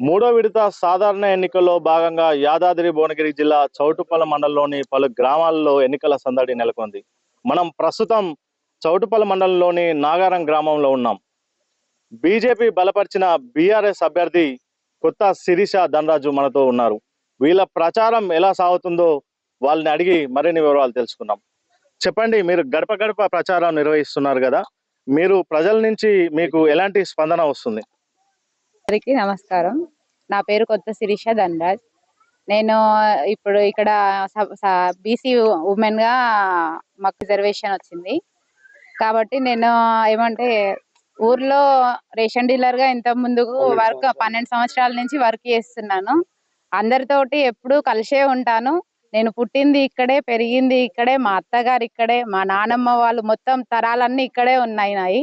మూడో విడత సాధారణ ఎన్నికల్లో భాగంగా యాదాద్రి భువనగిరి జిల్లా చౌటుప్పల మండలంలోని పలు గ్రామాల్లో ఎన్నికల సందడి నెలకొంది. మనం ప్రస్తుతం చౌటుప్పల మండలంలోని నాగారం గ్రామంలో ఉన్నాం. బీజేపీ బలపరిచిన బీఆర్ఎస్ అభ్యర్థి కొత్త శిరీష ధనరాజు మనతో ఉన్నారు. వీళ్ళ ప్రచారం ఎలా సాగుతుందో వాళ్ళని అడిగి మరిన్ని వివరాలు తెలుసుకుందాం. చెప్పండి, మీరు గడప గడప ప్రచారం నిర్వహిస్తున్నారు కదా, మీరు ప్రజల నుంచి మీకు ఎలాంటి స్పందన వస్తుంది? అందరికీ నమస్కారం. నా పేరు కొత్త శిరీష ధనరాజ్. నేను ఇప్పుడు ఇక్కడ బీసీ ఉమెన్ గా మాకు రిజర్వేషన్ వచ్చింది కాబట్టి నేను ఏమంటే ఊర్లో రేషన్ డీలర్ గా ఇంత ముందుకు వర్క్ 12 సంవత్సరాల నుంచి వర్క్ చేస్తున్నాను. అందరితోటి ఎప్పుడు కలిసే ఉంటాను. నేను పుట్టింది ఇక్కడే, పెరిగింది ఇక్కడే, మా అత్తగారు ఇక్కడే, మా నానమ్మ వాళ్ళు మొత్తం తరాలన్నీ ఇక్కడే ఉన్నాయి.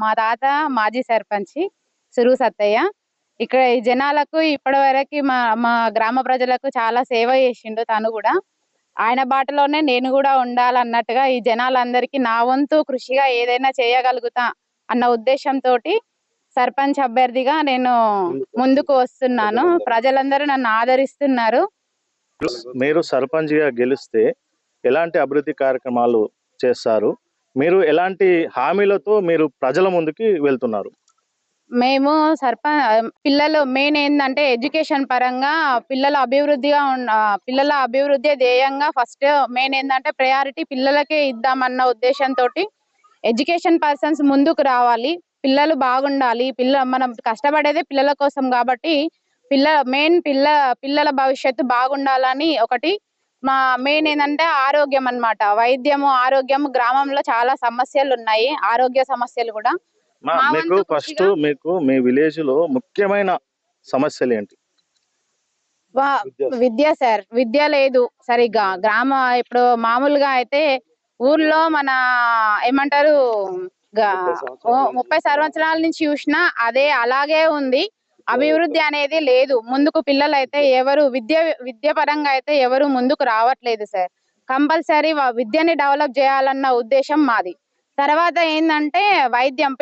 మా తాత మాజీ సర్పంచి సురు సత్తయ్య. ఇక్కడ ఈ జనాలకు ఇప్పటి వరకు మా గ్రామ ప్రజలకు చాలా సేవ చేసిండు. తను కూడా ఆయన బాటలోనే నేను కూడా ఉండాలన్నట్టుగా ఈ జనాలందరికీ నా వంతు కృషిగా ఏదైనా చేయగలుగుతా అన్న ఉద్దేశంతో సర్పంచ్ అభ్యర్థిగా నేను ముందుకు వస్తున్నాను. ప్రజలందరూ నన్ను ఆదరిస్తున్నారు. మీరు సర్పంచ్ గా గెలిస్తే ఎలాంటి అభివృద్ధి కార్యక్రమాలు చేస్తారు? మీరు ఎలాంటి హామీలతో మీరు ప్రజల ముందుకి వెళ్తున్నారు? మేము పిల్లలు మెయిన్ ఏంటంటే ఎడ్యుకేషన్ పరంగా పిల్లల అభివృద్ధి ధ్యేయంగా ఫస్ట్ మెయిన్ ఏంటంటే ప్రయారిటీ పిల్లలకే ఇద్దామన్న ఉద్దేశంతో ఎడ్యుకేషన్ పర్సన్స్ ముందుకు రావాలి. పిల్లలు బాగుండాలి. మనం కష్టపడేదే పిల్లల కోసం కాబట్టి పిల్లల భవిష్యత్తు బాగుండాలని ఒకటి. మా మెయిన్ ఏంటంటే ఆరోగ్యం అన్నమాట. ఆరోగ్యము గ్రామంలో చాలా సమస్యలు ఉన్నాయి, ఆరోగ్య సమస్యలు కూడా. మీకు మీ విలేజ్ లో ముఖ్యమైన సమస్యలు ఏంటి? విద్య సార్. విద్య లేదు సరిగ్గా. ఇప్పుడు మామూలుగా అయితే ఊర్లో మన ఏమంటారు 30 సంవత్సరాల నుంచి చూసినా అదే అలాగే ఉంది. అభివృద్ధి అనేది లేదు. ముందుకు పిల్లలు అయితే ఎవరు విద్య పరంగా అయితే ఎవరు ముందుకు రావట్లేదు సార్. కంపల్సరీ విద్యని డెవలప్ చేయాలన్న ఉద్దేశం మాది. తర్వాత ఏంటంటే వైద్యం,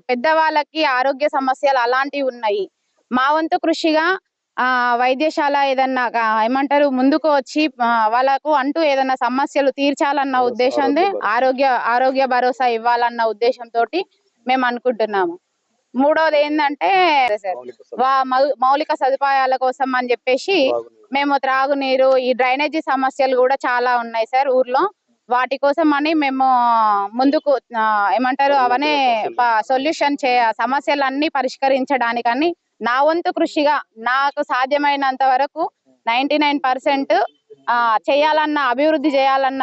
పెద్దవాళ్ళకి ఆరోగ్య సమస్యలు అలాంటివి ఉన్నాయి. మా వంతు కృషిగా వైద్యశాల ఏదన్నా ఏమంటారు ముందుకు వచ్చి వాళ్ళకు అంటూ ఏదన్నా సమస్యలు తీర్చాలన్న ఉద్దేశంతో ఆరోగ్య భరోసా ఇవ్వాలన్న ఉద్దేశంతో మేము అనుకుంటున్నాము. మూడోది ఏంటంటే మౌలిక సదుపాయాల కోసం అని చెప్పేసి మేము త్రాగునీరు, ఈ డ్రైనేజీ సమస్యలు కూడా చాలా ఉన్నాయి సార్ ఊర్లో. వాటి కోసం అని మేము ముందుకు ఏమంటారు అవన్నీ సొల్యూషన్ సమస్యలన్నీ పరిష్కరించడానికని నా వంతు కృషిగా నాకు సాధ్యమైనంత వరకు 99% చేయాలన్న, అభివృద్ధి చేయాలన్న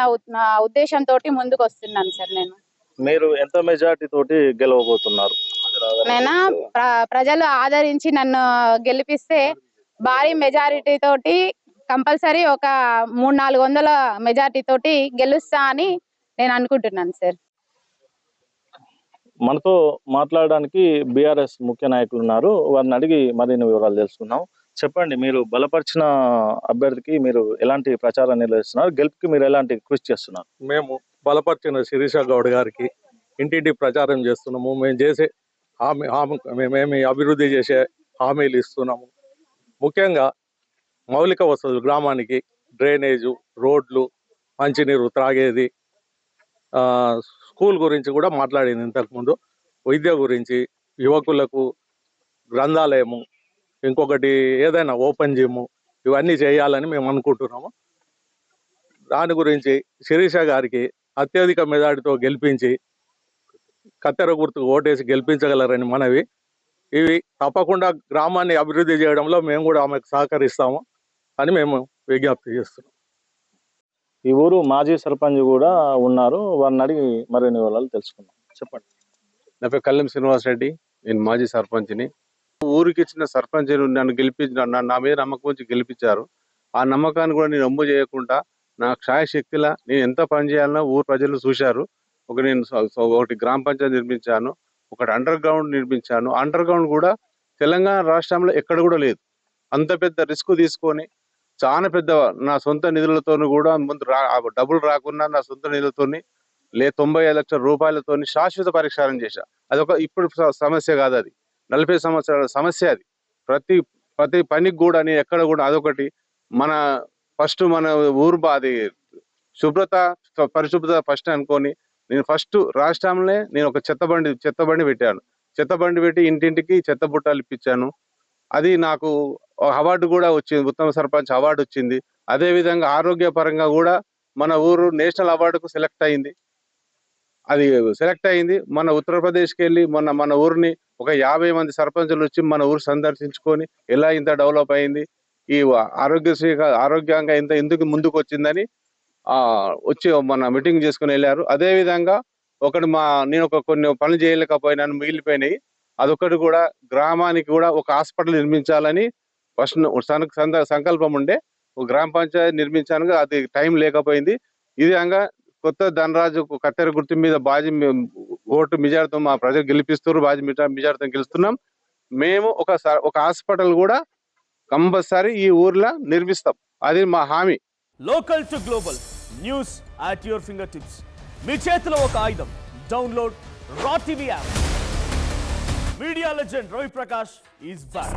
ఉద్దేశంతో ముందుకు వస్తున్నాను సార్. మీరు ఎంత మెజారిటీ తోటి గెలవబోతున్నారు? నేను ప్రజలు ఆదరించి నన్ను గెలిపిస్తే భారీ మెజారిటీ తోటి కంపల్సరీ ఒక 300-400 మెజార్టీ తోటి గెలుస్తా అని నేను అనుకుంటున్నాను సార్. మనతో మాట్లాడడానికి బీఆర్ఎస్ ముఖ్య నాయకులు ఉన్నారు. వారిని అడిగి మరిన్ని వివరాలు తెలుసుకుందాం. చెప్పండి, మీరు బలపరిచిన అభ్యర్థికి మీరు ఎలాంటి ప్రచారం నిర్వహిస్తున్నారు? గెలుపుకి మీరు ఎలాంటి కృషి చేస్తున్నారు? మేము బలపరిచిన శిరీష గౌడ్ గారికి ఇంటింటి ప్రచారం చేస్తున్నాము. మేము చేసే మేమేమి అభివృద్ధి చేసే హామీలు ఇస్తున్నాము. ముఖ్యంగా మౌలిక వసతులు, గ్రామానికి డ్రైనేజు, రోడ్లు, మంచినీరు త్రాగేది, స్కూల్ గురించి కూడా మాట్లాడింది ఇంతకుముందు. విద్య గురించి, యువకులకు గ్రంథాలయము, ఇంకొకటి ఏదైనా ఓపెన్ జిమ్, ఇవన్నీ చేయాలని మేము అనుకుంటున్నాము. దాని గురించి శిరీష గారికి అత్యధిక మెజార్టీతో గెలిపించి కత్తెర గుర్తుకు ఓటేసి గెలిపించగలరని మనవి. ఇవి తప్పకుండా గ్రామాన్ని అభివృద్ధి చేయడంలో మేము కూడా ఆమెకు సహకరిస్తాము అని మేము విజ్ఞప్తి చేస్తున్నాం. ఈ ఊరు మాజీ సర్పంచ్ కూడా ఉన్నారు, వారిని అడిగి మరిన్ని వివరాలు తెలుసుకుందాం. చెప్పండి. నా పేరు కల్లెం శ్రీనివాసరెడ్డి, నేను మాజీ సర్పంచ్ని. ఊరికి ఇచ్చిన సర్పంచ్ నన్ను నా మీద నమ్మకం వచ్చి గెలిపించారు. ఆ నమ్మకాన్ని కూడా నేను అమ్ము చేయకుండా నా క్షాయశక్తిలా నేను ఎంత పని చేయాలన్నా ఊరు ప్రజలు చూశారు. ఒకటి గ్రామ పంచాయతీ నిర్మించాను, ఒకటి అండర్ గ్రౌండ్ నిర్మించాను. అండర్ గ్రౌండ్ కూడా తెలంగాణ రాష్ట్రంలో ఎక్కడ కూడా లేదు. అంత పెద్ద రిస్క్ తీసుకొని చాలా పెద్ద నా సొంత నిధులతో కూడా ముందు డబ్బులు రాకుండా నా సొంత నిధులతో లే 95 లక్షల రూపాయలతో శాశ్వత పరిష్కారం చేశా. అదొక ఇప్పుడు సమస్య కాదు, అది 40 సంవత్సరాల సమస్య. అది ప్రతి పనికి కూడా నేను ఎక్కడ కూడా అదొకటి. మన ఫస్ట్ మన ఊరు అది శుభ్రత పరిశుభ్రత ఫస్ట్ అనుకొని నేను ఫస్ట్ రాష్ట్రంలో నేను ఒక చెత్తబండి పెట్టాను. చెత్తబండి పెట్టి ఇంటింటికి చెత్త బుట్టాలు ఇప్పించాను. అది నాకు అవార్డు కూడా వచ్చింది, ఉత్తమ సర్పంచ్ అవార్డు వచ్చింది. అదే విధంగా ఆరోగ్య పరంగా కూడా మన ఊరు నేషనల్ అవార్డుకు సెలెక్ట్ అయింది. మన ఉత్తరప్రదేశ్కి వెళ్ళి మన ఊరిని ఒక 50 మంది సర్పంచులు వచ్చి మన ఊరు సందర్శించుకొని ఎలా ఇంత డెవలప్ అయింది, ఈ ఆరోగ్యంగా ఎందుకు ముందుకు వచ్చిందని వచ్చి మన మీటింగ్ చేసుకుని వెళ్ళారు. అదే విధంగా నేను కొన్ని పనులు చేయలేకపోయినాను, మిగిలిపోయినాయి. అదొకటి కూడా గ్రామానికి కూడా ఒక హాస్పిటల్ నిర్మించాలని ఫస్ట్ సంకల్పం ఉండే. ఒక గ్రామ పంచాయతీ నిర్మించాను, అది టైం లేకపోయింది. ఈ విధంగా కొత్త ధనరాజు కత్తెర గుర్తు మీద బాజీ ఓటు మెజార్టీతో మా ప్రజలు గెలిపిస్తారు, బాజీ మెజార్టీతో గెలుస్తున్నాం. మేము ఒక హాస్పిటల్ కూడా కంపల్సరీ ఈ ఊర్లో నిర్మిస్తాం, అది మా హామీ. Local to global news at your fingertips. మీ చేతిలో ఒక ఆయుధం. Download raw TV app. Media legend Ravi Prakash is back.